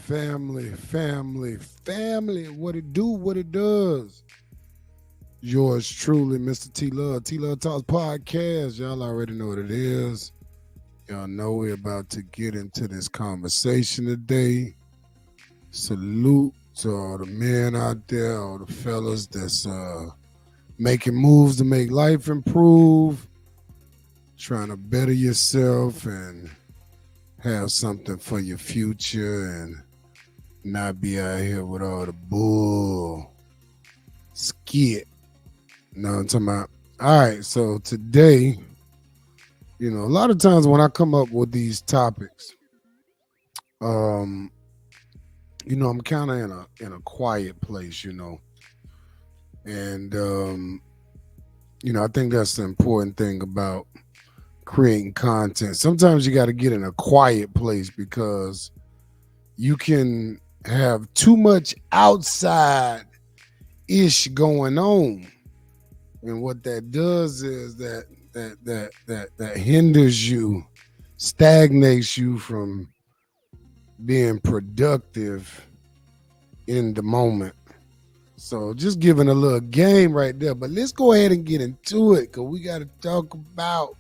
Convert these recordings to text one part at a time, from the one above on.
family. What it do, what it does. Yours truly, Mr. T Love. T Love Talks Podcast. Y'all already know what it is. Y'all know we're about to get into this conversation today. Salute to all the men out there, all the fellas that's making moves to make life improve, trying to better yourself and have something for your future and not be out here with all the bull skit. You know what I'm talking about? All right, so today, a lot of times when I come up with these topics, um, I'm kind of in a quiet place, and I think that's the important thing about creating content. Sometimes you got to get in a quiet place because you can have too much outside ish going on, and what that does is that hinders you, stagnates you from being productive in the moment. So just giving a little game right there, but let's go ahead and get into it because we got to talk about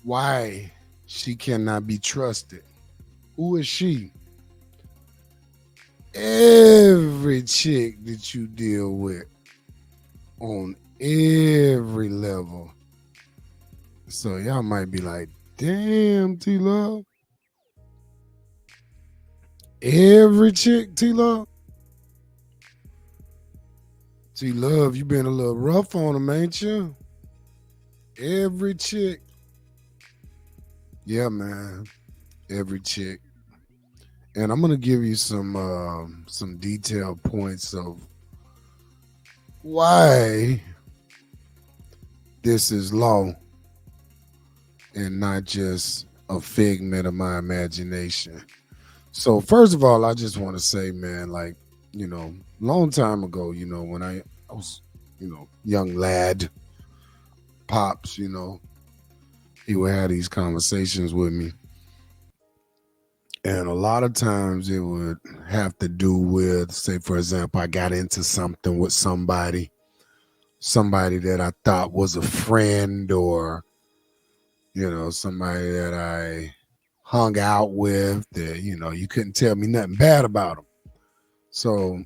why she cannot be trusted. Who is she? Every chick that you deal with on every level. So y'all might be like, damn, T-Love. Every chick, T-Love. T-Love, you been a little rough on them, ain't you? Every chick. Yeah, man. Every chick. And I'm gonna give you some detailed points of why this is law and not just a figment of my imagination. So first of all, I just want to say, man, like, long time ago, when I was, young lad, pops, he would have these conversations with me. And a lot of times it would have to do with, say, for example, I got into something with somebody that I thought was a friend or, somebody that I hung out with that, you couldn't tell me nothing bad about them. So,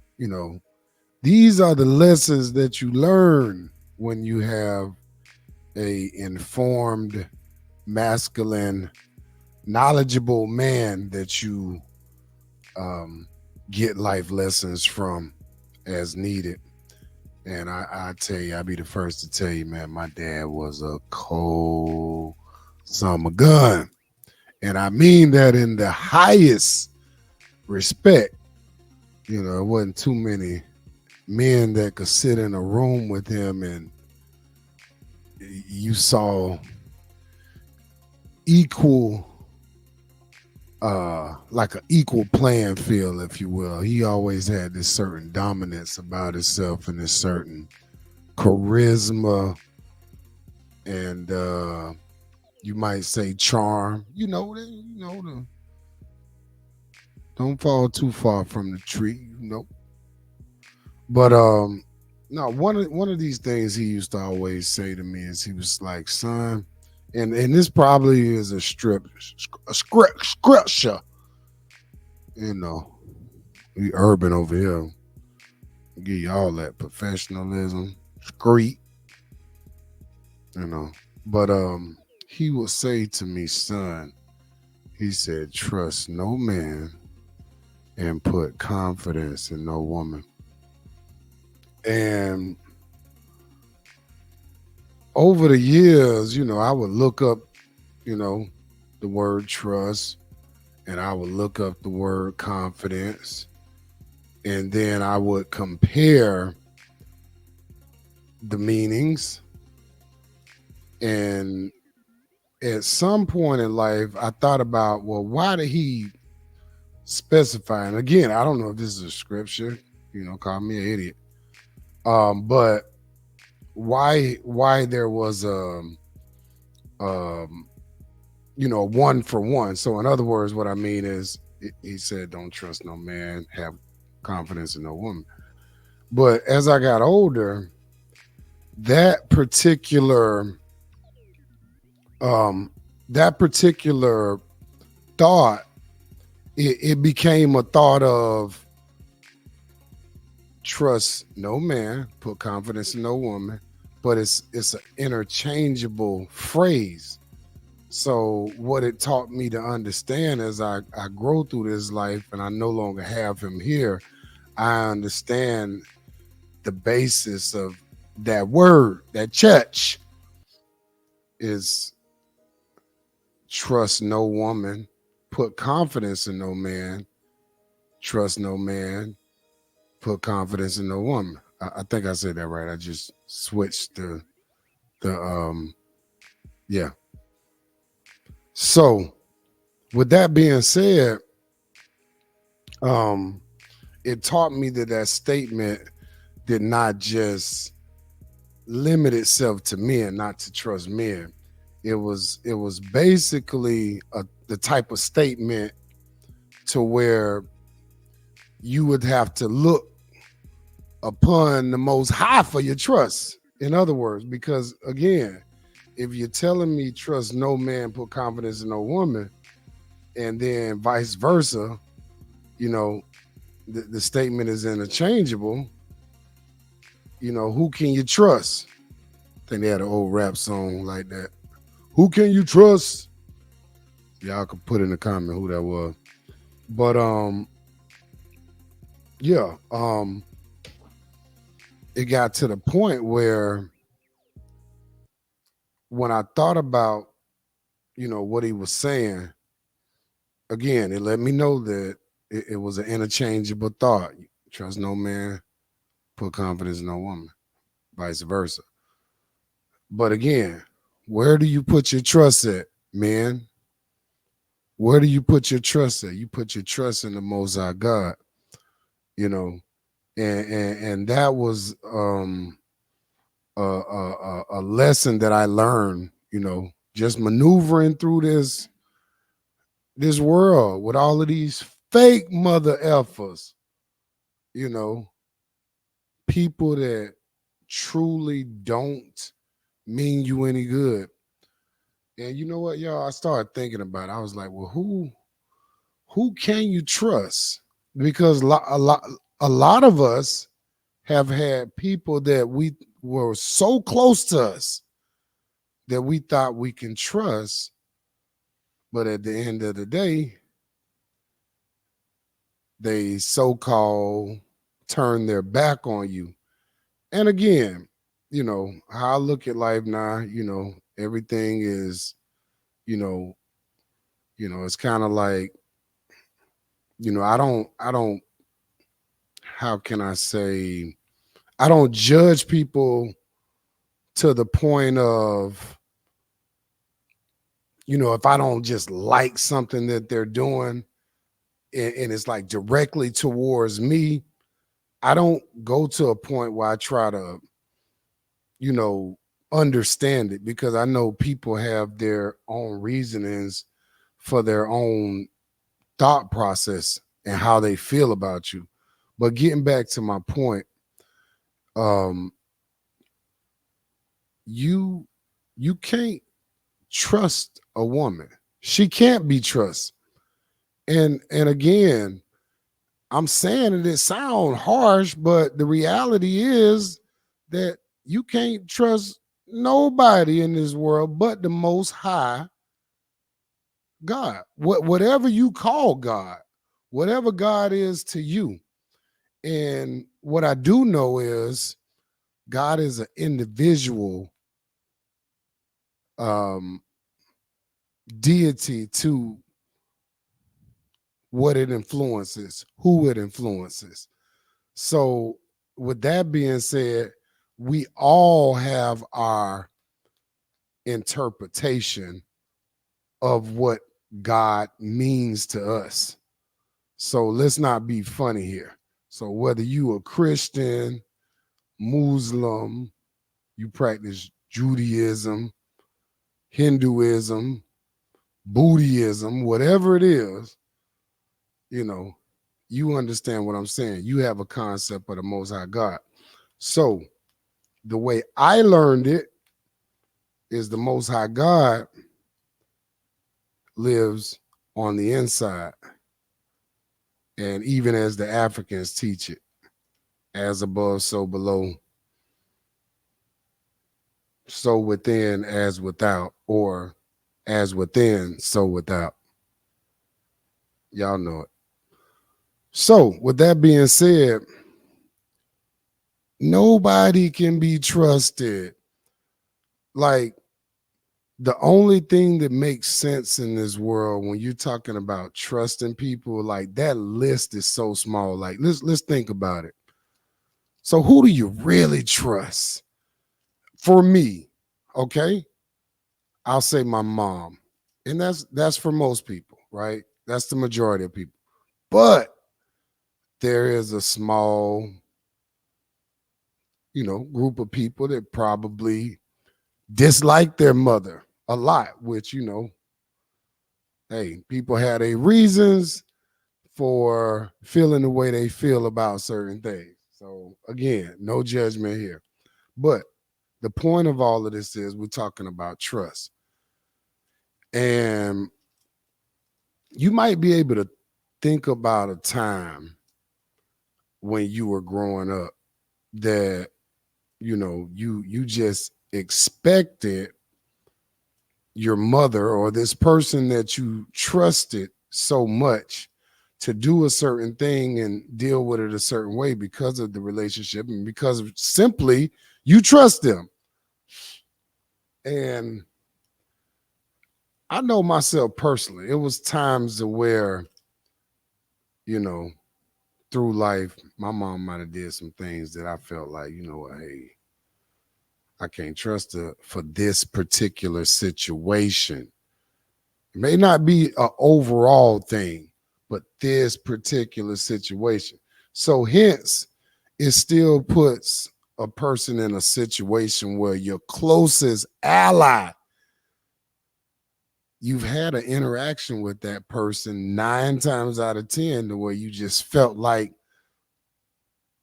these are the lessons that you learn when you have a informed, masculine, knowledgeable man that you get life lessons from as needed. And I tell you, I'll be the first to tell you, man, my dad was a cold summer gun. And I mean that in the highest respect. It wasn't too many men that could sit in a room with him and you saw equal, like an equal playing field, if you will. He always had this certain dominance about himself and this certain charisma and you might say charm. Don't fall too far from the tree, But no, one of these things he used to always say to me is he was like, son, and this probably is a scripture, we urban over here. Give you all that professionalism, street, But he would say to me, son, he said, trust no man and put confidence in no woman. And over the years, I would look up, the word trust, and I would look up the word confidence, and then I would compare the meanings. And at some point in life, I thought about, well, why did he specify? And again, I don't know if this is a scripture, call me an idiot. But why there was one for one. So in other words, what I mean is, He said, "Don't trust no man. Have confidence in no woman." But as I got older, that particular um, that particular thought, it became a thought of trust no man, put confidence in no woman. But it's an interchangeable phrase. So what it taught me to understand as I grow through this life and I no longer have him here, I understand the basis of that word, that church is trust no woman, put confidence in no man, trust no man, put confidence in no woman. I think I said that right. I just switched the yeah. So with that being said, um, it taught me that that statement did not just limit itself to men, not to trust men. It was basically the type of statement to where you would have to look upon the most high for your trust. In other words, because again, if you're telling me trust no man, put confidence in no woman, and then vice versa, you know, the statement is interchangeable. You know, who can you trust? I think they had an old rap song like that. Who can you trust? Y'all could put in the comment who that was. But yeah, it got to the point where when I thought about, what he was saying, again, it let me know that it was an interchangeable thought. Trust no man, put confidence in no woman, vice versa. But again, where do you put your trust at, man? Where do you put your trust at? You put your trust in the Most High God, you know, and that was a lesson that I learned, just maneuvering through this world with all of these fake mother effers, you know, people that truly don't mean you any good. And you know what, y'all? I started thinking about it. I was like, well, who can you trust? Because a lot of us have had people that we were so close to us that we thought we can trust, but at the end of the day, they so-called turn their back on you. And again, how I look at life now, everything is, you know, it's kind of like, I don't, how can I say, I don't judge people to the point of, if I don't just like something that they're doing and it's like directly towards me, I don't go to a point where I try to, you know, understand it, because I know people have their own reasonings for their own thought process and how they feel about you. But getting back to my point, um, you you can't trust a woman. She can't be trusted. And again, I'm saying it sound harsh, but the reality is that you can't trust nobody in this world but the Most High God. Whatever you call God, whatever God is to you. And what I do know is God is an individual um, deity to what it influences, who it influences. So, with that being said, we all have our interpretation of what God means to us. So, let's not be funny here. So, whether you a Christian, Muslim, you practice Judaism, Hinduism, Buddhism, whatever it is, you know, you understand what I'm saying. You have a concept of the Most High God. So the way I learned it is the Most High God lives on the inside. And even as the Africans teach it, as above, so below, so within, as without, or as within, so without. Y'all know it. So, with that being said, nobody can be trusted. Like, the only thing that makes sense in this world when you're talking about trusting people, like that list is so small. Like, let's think about it. So, who do you really trust? For me, okay, I'll say my mom, and that's for most people, right? That's the majority of people. But there is a small, group of people that probably dislike their mother a lot, which, hey, people had their reasons for feeling the way they feel about certain things. So again, no judgment here. But the point of all of this is we're talking about trust. And you might be able to think about a time when you were growing up that you just expected your mother or this person that you trusted so much to do a certain thing and deal with it a certain way because of the relationship and because of simply you trust them. And I know myself personally, it was times where, you know, through life, my mom might have did some things that I felt like, hey, I can't trust her for this particular situation. It may not be an overall thing, but this particular situation. So hence, it still puts a person in a situation where your closest ally, you've had an interaction with that person 9 times out of 10 to where you just felt like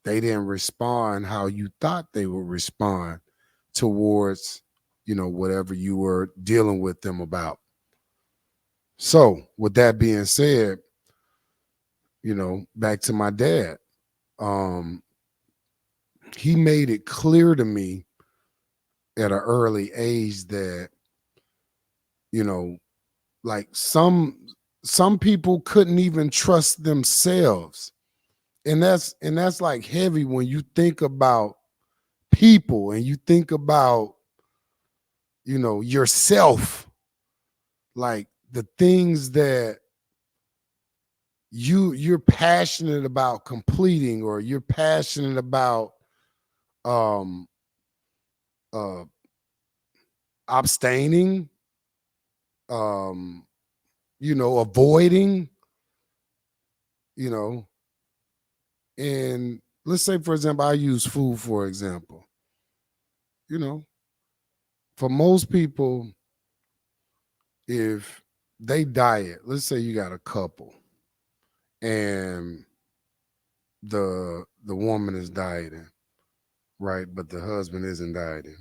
they didn't respond how you thought they would respond towards, whatever you were dealing with them about. So, with that being said, back to my dad. Um, he made it clear to me at an early age that, you know, like some people couldn't even trust themselves. And that's like heavy when you think about people and you think about, yourself, like the things that you're passionate about completing or you're passionate about um uh abstaining, um avoiding, you know and let's say, for example, I use food for example. you know for most people, if they diet, let's say you got a couple and the woman is dieting, right, but the husband isn't dieting.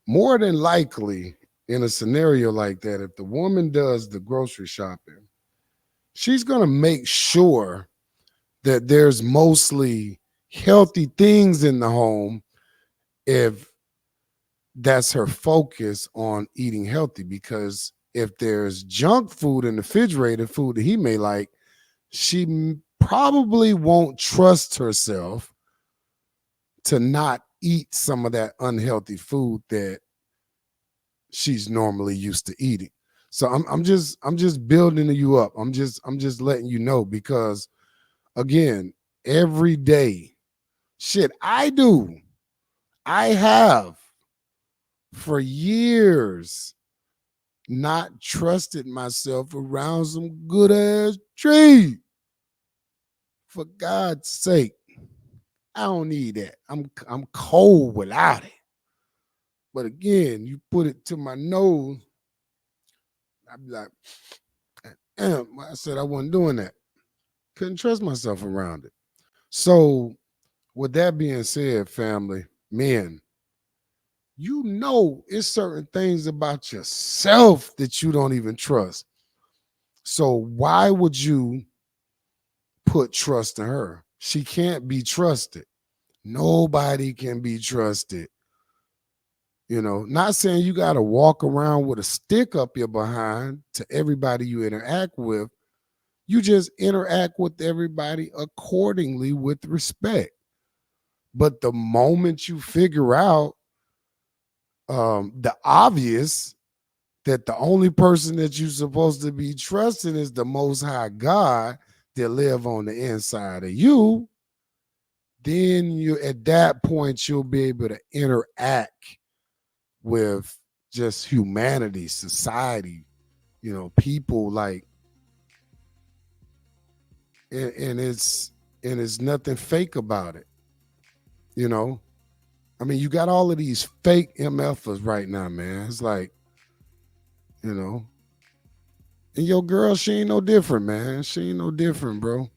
More than likely, in a scenario like that, if the woman does the grocery shopping, she's going to make sure that there's mostly healthy things in the home if that's her focus on eating healthy. Because if there's junk food in the refrigerator, food that he may like, she probably won't trust herself to not eat some of that unhealthy food that she's normally used to eating. So I'm just building you up. I'm just letting you know, because again, every day, shit, I have for years not trusted myself around some good ass tree. For God's sake, I don't need that. I'm cold without it. But again, you put it to my nose, I'd be like, damn, I said I wasn't doing that. couldn't trust myself around it. So, with that being said, family, men, you know it's certain things about yourself that you don't even trust. So why would you put trust in her? She can't be trusted. Nobody can be trusted. You know, not saying you got to walk around with a stick up your behind to everybody you interact with. You just interact with everybody accordingly with respect. But the moment you figure out the obvious, that the only person that you're supposed to be trusting is the Most High God that live on the inside of you, then you at that point you'll be able to interact with just humanity, society, people like, and it's nothing fake about it, you know. I mean, you got all of these fake MFers right now, man. It's like, you know, and your girl, she ain't no different, man. She ain't no different, bro.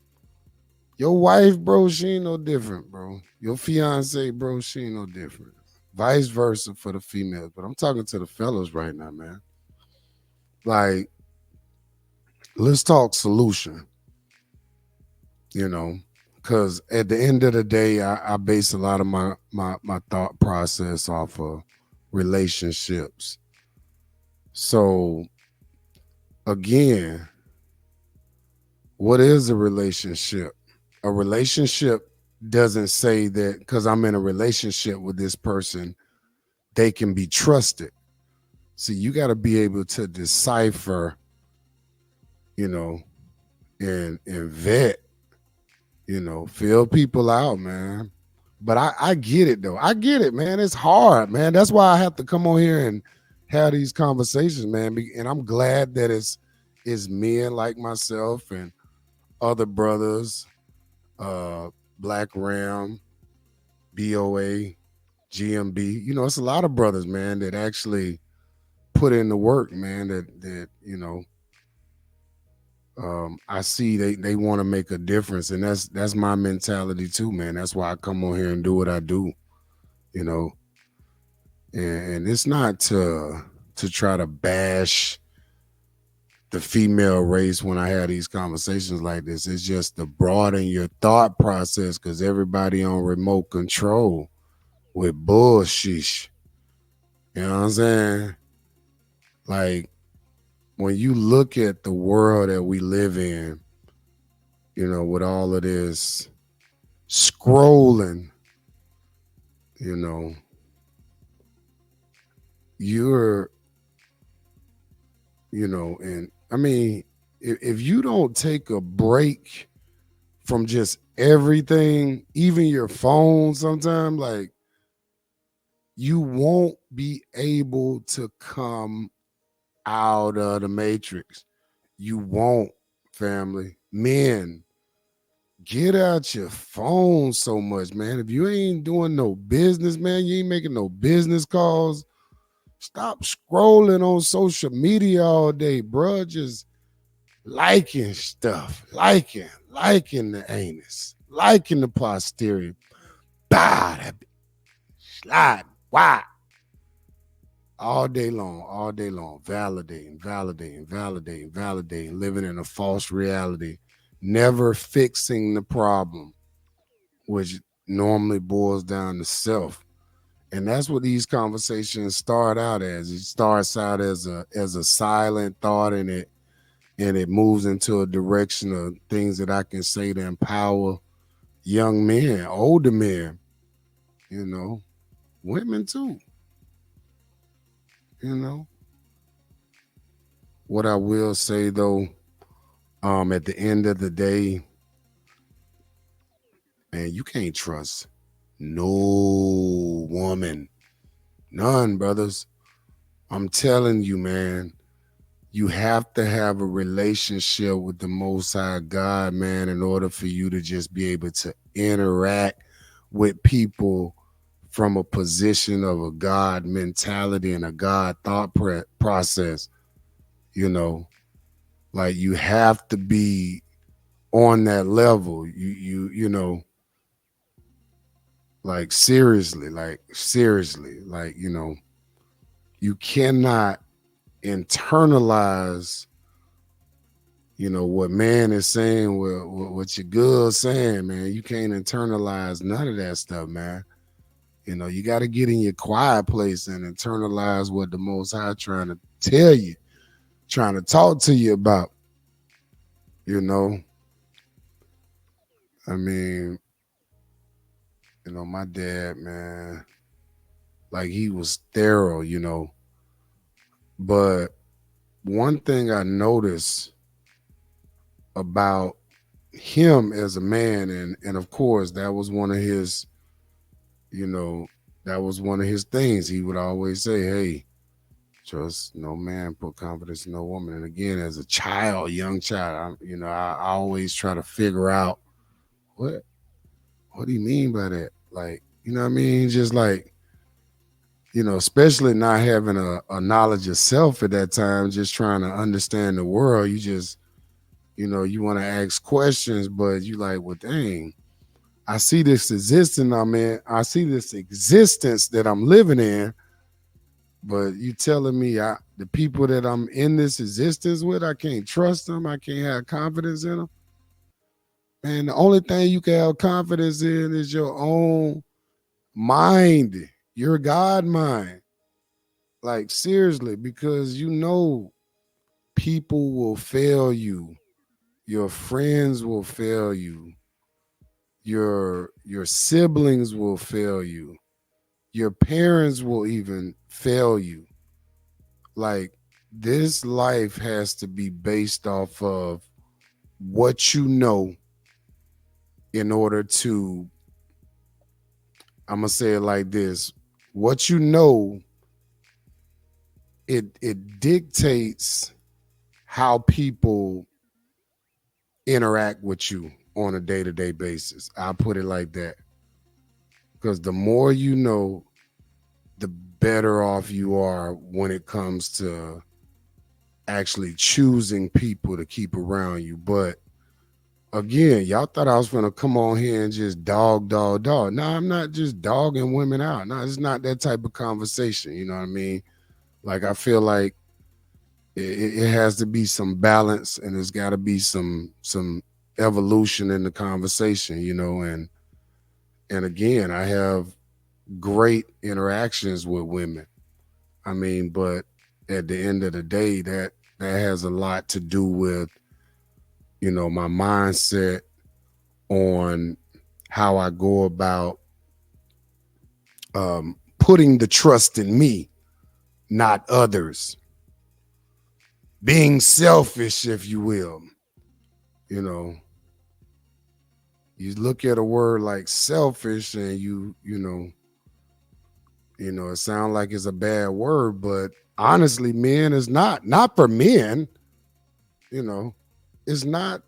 Your wife, bro, she ain't no different, bro. Your fiance, bro, she ain't no different. Vice versa for the females. But I'm talking to the fellas right now, man. Like, let's talk solution, you know, because at the end of the day, I base a lot of my thought process off of relationships. So, again, what is a relationship? A relationship doesn't say that because I'm in a relationship with this person, they can be trusted. See, you got to be able to decipher, you know, and vet, feel people out, man. But I get it though. I get it, man. It's hard, man. That's why I have to come on here and have these conversations, man. And I'm glad that it's men like myself and other brothers, Black Ram, BOA, GMB. It's a lot of brothers, man, that actually put in the work, man. That I see they want to make a difference, and that's my mentality too, man. That's why I come on here and do what I do, you know. And it's not to try to bash the female race when I have these conversations like this. It's just to broaden your thought process because everybody on remote control with bullshit. You know what I'm saying? Like, when you look at the world that we live in, with all of this scrolling, you're, and I mean, if you don't take a break from just everything, even your phone sometimes, like, you won't be able to come out of the matrix. You won't, family. Men, get out your phone so much, man. If you ain't doing no business, man, you ain't making no business calls. Stop scrolling on social media all day, bro. Just liking stuff, liking the anus, liking the posterior. Bah, that slide. Why? All day long, validating, living in a false reality, never fixing the problem, which normally boils down to self. And that's what these conversations start out as. It starts out as a silent thought, and it moves into a direction of things that I can say to empower young men, older men, women too. What I will say though, at the end of the day, man, you can't trust no woman. None, brothers. I'm telling you, man, you have to have a relationship with the Most High God, man, in order for you to just be able to interact with people from a position of a God mentality and a God thought process. Like, you have to be on that level. You know, seriously, you cannot internalize, what man is saying, what your girl's saying, man. You can't internalize none of that stuff, man. You got to get in your quiet place and internalize what the Most High trying to tell you, trying to talk to you about. You know, I mean, my dad, man, like he was thorough, but one thing I noticed about him as a man, and of course that was one of his, you know, that was one of his things. He would always say, "Hey, trust no man, put confidence in no woman." And again, as a child, young child, I always try to figure out what what do you mean by that? Like, you know what I mean? Just like, especially not having a knowledge of self at that time, just trying to understand the world. You just, you want to ask questions, but you like, well, dang, I see this existence I'm in. I see this existence that I'm living in, but you telling me the people that I'm in this existence with, I can't trust them. I can't have confidence in them. And the only thing you can have confidence in is your own mind, your God mind. Like seriously, because people will fail you. Your friends will fail you. Your siblings will fail you. Your parents will even fail you. Like this life has to be based off of what you know in order to, I'm gonna say it like this. What you know, it dictates how people interact with you on a day-to-day basis. I'll put it like that. Because the more you know, the better off you are when it comes to actually choosing people to keep around you. But again, y'all thought I was gonna come on here and just dog. No, I'm not just dogging women out. No, it's not that type of conversation. You know what I mean? Like I feel like it has to be some balance, and there's got to be some evolution in the conversation. And again, I have great interactions with women. I mean, but at the end of the day, that has a lot to do with my mindset on how I go about putting the trust in me, not others. Being selfish, if you will. You know, you look at a word like selfish and it sounds like it's a bad word, but honestly, men is not for men, it's not,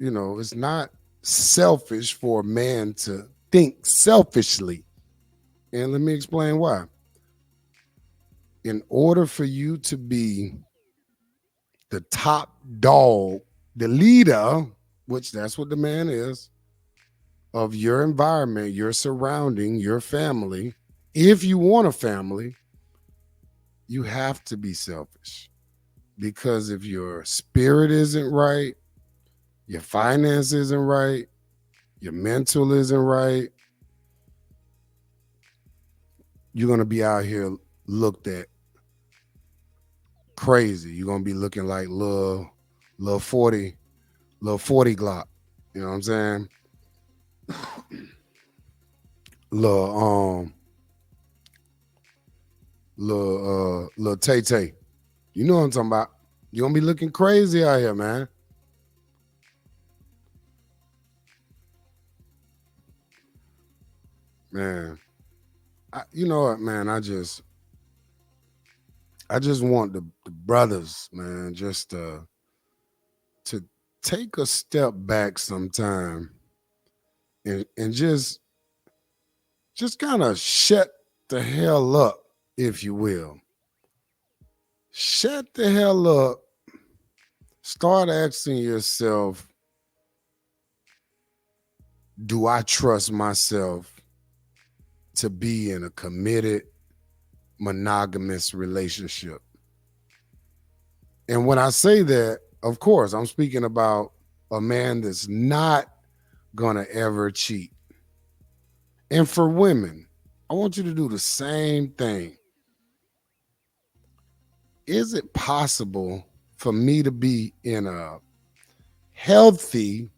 it's not selfish for a man to think selfishly. And let me explain why. In order for you to be the top dog, the leader, which that's what the man is, of your environment, your surrounding, your family, if you want a family, you have to be selfish. Because if your spirit isn't right, your finance isn't right, your mental isn't right, you're going to be out here looked at crazy. You're going to be looking like little 40 Glock. You know what I'm saying? Little Tay Tay. You know what I'm talking about. You're going to be looking crazy out here, man. Man, you know what, man? I just want the brothers, man, just to take a step back sometime and just kind of shut the hell up, if you will. Shut the hell up. Start asking yourself, do I trust myself to be in a committed, monogamous relationship? And when I say that, of course, I'm speaking about a man that's not gonna ever cheat. And for women, I want you to do the same thing. Is it possible for me to be in a healthy,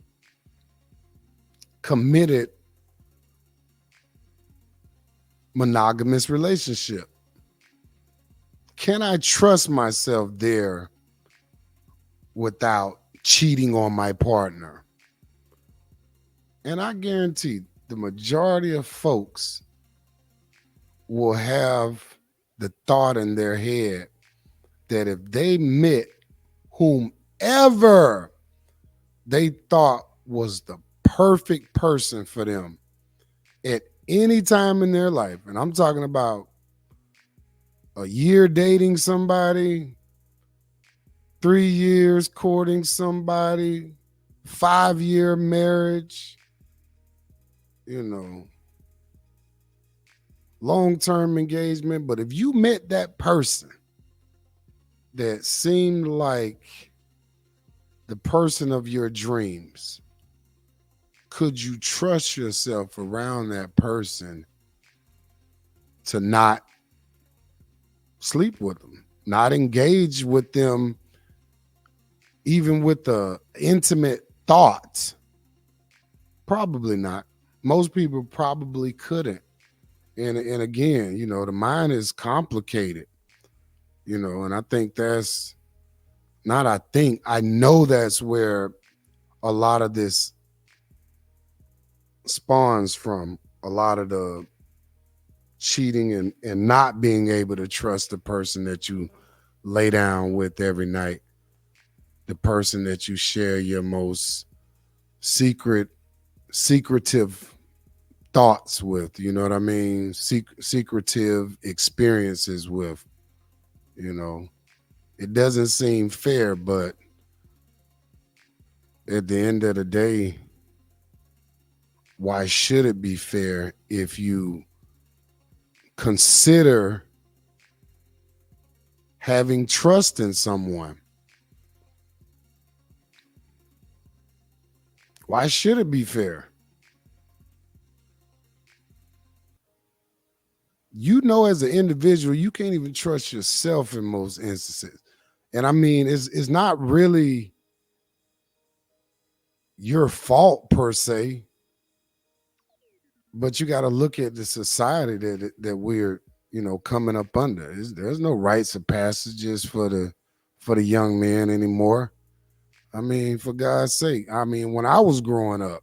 committed, monogamous relationship? Can I trust myself there without cheating on my partner? And I guarantee the majority of folks will have the thought in their head that if they met whomever they thought was the perfect person for them at any time in their life, and I'm talking about a year dating somebody, 3 years courting somebody, 5-year marriage, long-term engagement. But if you met that person that seemed like the person of your dreams, could you trust yourself around that person to not sleep with them, not engage with them, even with the intimate thoughts? Probably not. Most people probably couldn't. And again, the mind is complicated, and I think that's not, I know that's where a lot of this spawns from, a lot of the cheating and not being able to trust the person that you lay down with every night, the person that you share your most secretive thoughts with, you know what I mean? Secretive experiences with, It doesn't seem fair, but at the end of the day, why should it be fair if you consider having trust in someone? Why should it be fair? As an individual, you can't even trust yourself in most instances. And I mean, it's not really your fault per se, but you got to look at the society that we're, coming up under. There's no rites of passages for the young man anymore. I mean, for God's sake. I mean, when I was growing up,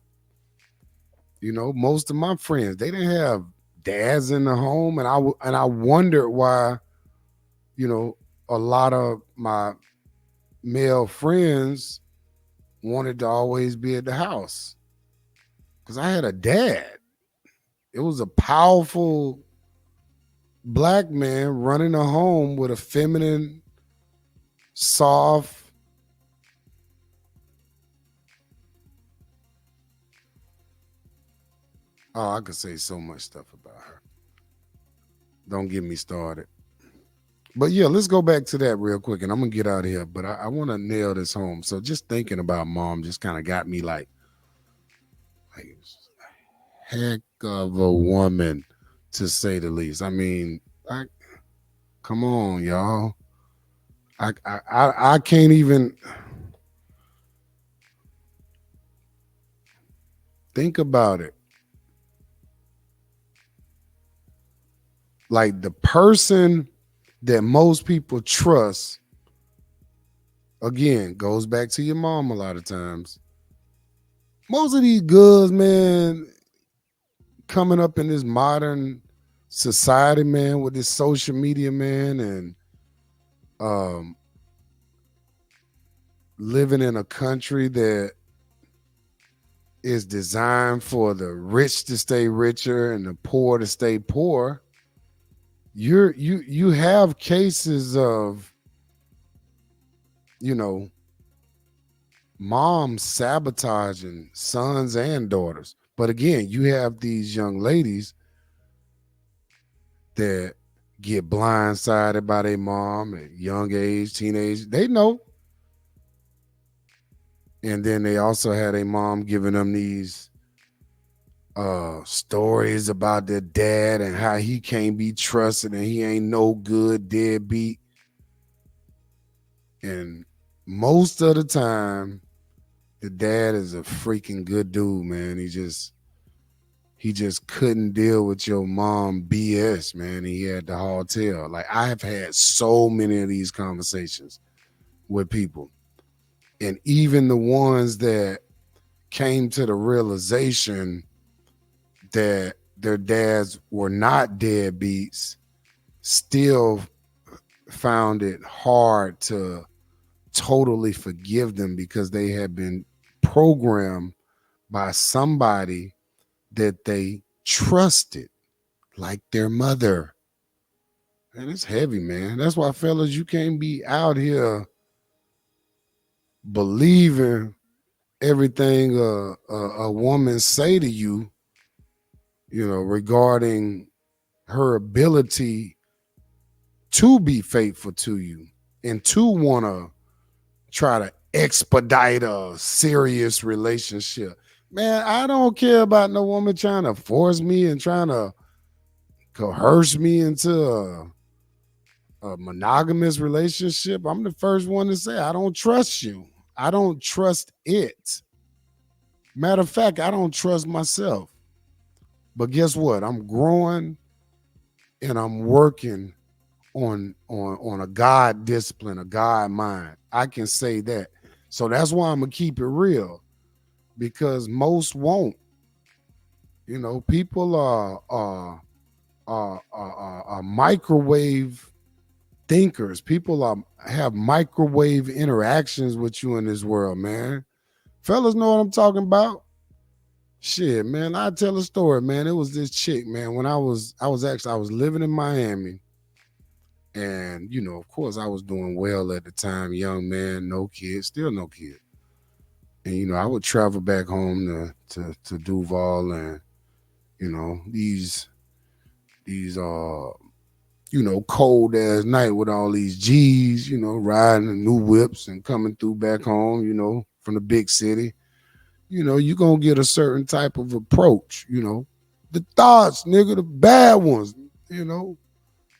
most of my friends, they didn't have dads in the home, and I wondered why, a lot of my male friends wanted to always be at the house because I had a dad. It was a powerful black man running a home with a feminine, soft, I could say so much stuff about her. Don't get me started. But yeah, let's go back to that real quick, and I'm gonna get out of here. But I want to nail this home. So just thinking about mom just kind of got me like heck of a woman, to say the least. I mean, come on, y'all. I can't even think about it. Like the person that most people trust, again, goes back to your mom a lot of times. Most of these girls, man, coming up in this modern society, man, with this social media, man, and living in a country that is designed for the rich to stay richer and the poor to stay poor, you have cases of, moms sabotaging sons and daughters. But again, you have these young ladies that get blindsided by their mom at young age, teenage. They know. And then they also had a mom giving them these stories about their dad and how he can't be trusted and he ain't no good deadbeat. And most of the time, the dad is a freaking good dude, man. He just couldn't deal with your mom BS, man. He had the hard tail. Like I have had so many of these conversations with people. And even the ones that came to the realization that their dads were not deadbeats still found it hard to totally forgive them because they had been programmed by somebody that they trusted, like their mother. And it's heavy, man. That's why, fellas, you can't be out here believing everything a woman say to you, regarding her ability to be faithful to you and to want to try to expedite a serious relationship. Man, I don't care about no woman trying to force me and trying to coerce me into a monogamous relationship. I'm the first one to say, I don't trust you. I don't trust it. Matter of fact, I don't trust myself. But guess what? I'm growing and I'm working on a God discipline, a God mind. I can say that. So that's why I'm gonna keep it real because most won't. People are microwave thinkers. People have microwave interactions with you in this world, man. Fellas know what I'm talking about. Shit, man. I tell a story, man. It was this chick, man. When I was living in Miami. And, of course, I was doing well at the time, young man, no kid, still no kid. And, I would travel back home to Duval and, these cold ass night with all these G's, riding the new whips and coming through back home, from the big city. You're gonna get a certain type of approach, The thoughts, nigga, the bad ones, you know.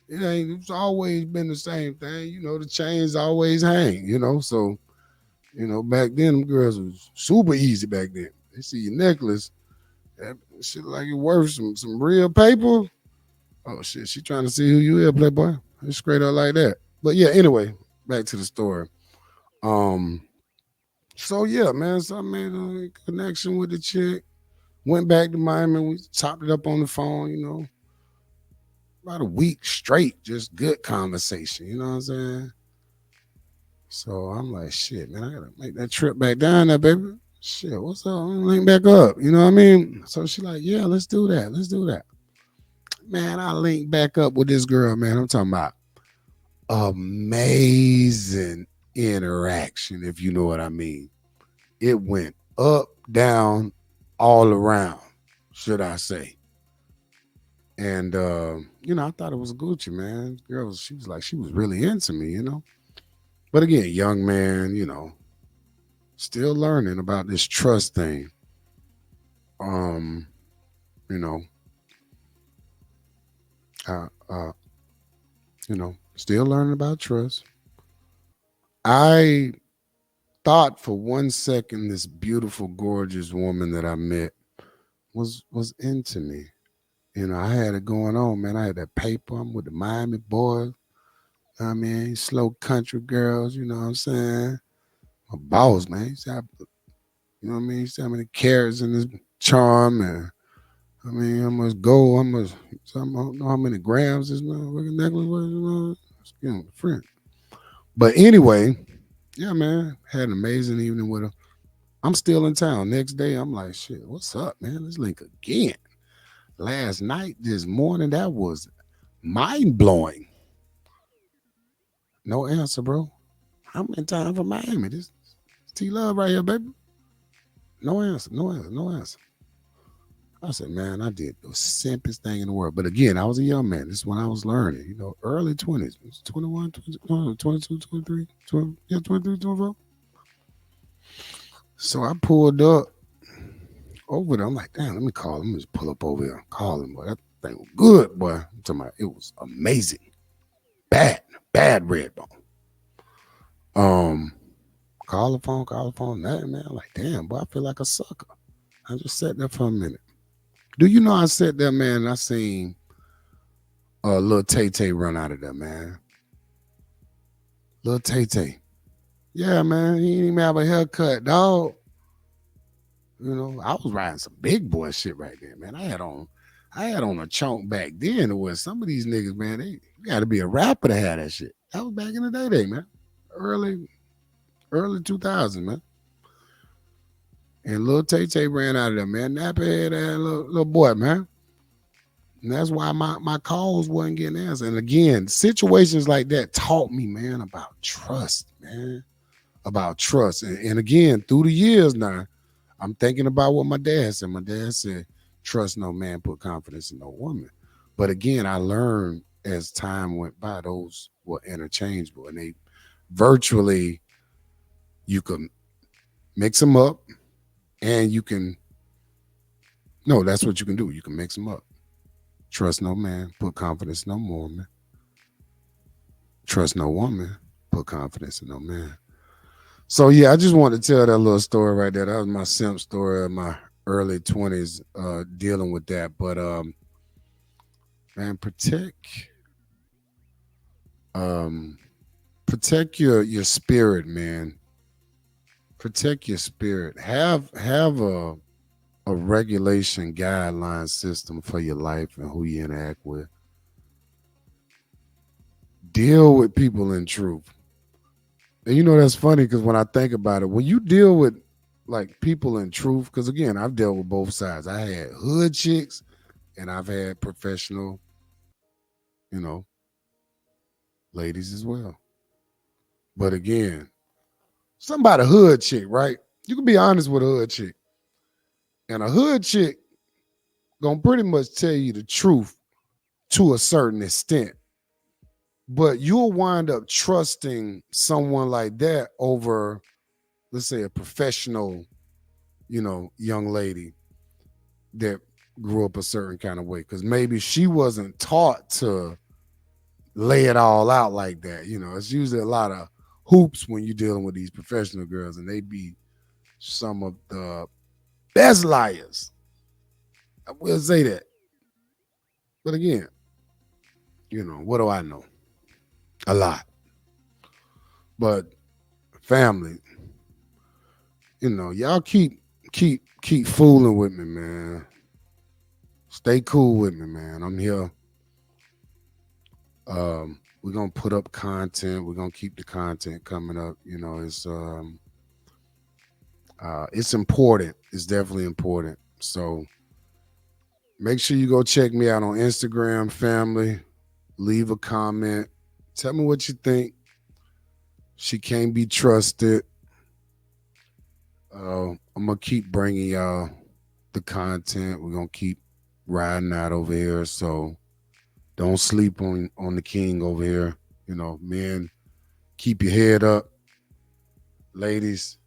It's always been the same thing. The chains always hang, So, back then them girls was super easy back then. They see your necklace, that shit like it worth some real paper. Oh shit, she trying to see who you is, playboy. It's straight up like that. But yeah, anyway, back to the story. Um, so yeah, man, so I made a connection with the chick. Went back to Miami. We chopped it up on the phone, about a week straight, just good conversation. You know what I'm saying? So I'm like, shit, man, I gotta make that trip back down there, baby. Shit, what's up? Link back up. You know what I mean? So she like, yeah, let's do that. Let's do that. Man, I link back up with this girl, man. I'm talking about amazing interaction, if you know what I mean. It went up, down, all around, should I say. And I thought it was Gucci, man. Girl, she was like, she was really into me. But again, young man, still learning about this trust thing. Um, you know, uh, uh, still learning about trust. I thought for one second this beautiful, gorgeous woman that I met was into me. I had it going on, man. I had that paper. I'm with the Miami boys. I mean, slow country girls, you know what I'm saying? My boss, man. You know what I mean? He said how many carats in this charm and I mean how much gold, I don't know how many grams this motherfucking necklace was, friend. But anyway, yeah, man, had an amazing evening with her. I'm still in town. Next day, I'm like, shit, what's up, man? Let's link again. Last night, this morning, that was mind blowing. No answer, bro. I'm in time for Miami. This T Love right here, baby. No answer, no answer, no answer. I said, man, I did the simplest thing in the world. But again, I was a young man. This is when I was learning, early 20s, 21, 22, 23, 12, yeah, 23, 24. So I pulled up over there. I'm like, damn, let me call him. Let me just pull up over here and call him. Boy, that thing was good, boy. I'm talking about, it was amazing. Bad, bad red bone. Um, call the phone, nothing, man. I'm like, damn, boy, I feel like a sucker. I just sat there for a minute. Do you know I sat there, man, and I seen little Tay Tay run out of there, man. Little Tay Tay. Yeah, man, he didn't even have a haircut, dog. I was riding some big boy shit right there, man. I had on a chunk back then. Where some of these niggas, man, they got to be a rapper to have that shit. That was back in the day, man. Early 2000, man. And little Tay Tay ran out of there, man. Nappy head ass little boy, man. And that's why my calls wasn't getting answered. And again, situations like that taught me, man, about trust, man. About trust. And again, through the years now, I'm thinking about what my dad said. My dad said, trust no man, put confidence in no woman. But again, I learned as time went by, those were interchangeable. And they virtually, you can mix them up and you can, no, that's what you can do. You can mix them up. Trust no man, put confidence in no woman. Trust no woman, put confidence in no man. So yeah, I just wanted to tell that little story right there. That was my simp story of my early 20s dealing with that. But man, protect your spirit, man. Protect your spirit. Have a regulation guideline system for your life and who you interact with. Deal with people in truth. And that's funny because when I think about it, when you deal with like people in truth, because again, I've dealt with both sides. I had hood chicks and I've had professional, you know, ladies as well. But again, somebody hood chick, right? You can be honest with a hood chick. And a hood chick gonna pretty much tell you the truth to a certain extent. But you'll wind up trusting someone like that over, let's say, a professional, young lady that grew up a certain kind of way. Because maybe she wasn't taught to lay it all out like that. It's usually a lot of hoops when you're dealing with these professional girls, and they be some of the best liars. I will say that. But again, what do I know? A lot. But family, y'all keep fooling with me, man. Stay cool with me, man. I'm here. We're gonna put up content. We're gonna keep the content coming up. It's important. It's definitely important. So make sure you go check me out on Instagram, family. Leave a comment. Tell me what you think. She can't be trusted. I'm gonna keep bringing y'all the content. We're gonna keep riding out over here. So don't sleep on the king over here. Men, keep your head up. Ladies,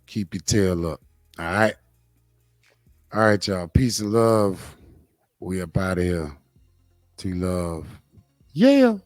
keep your tail up. All right. All right, y'all. Peace and love. We up out of here. T love. Yeah.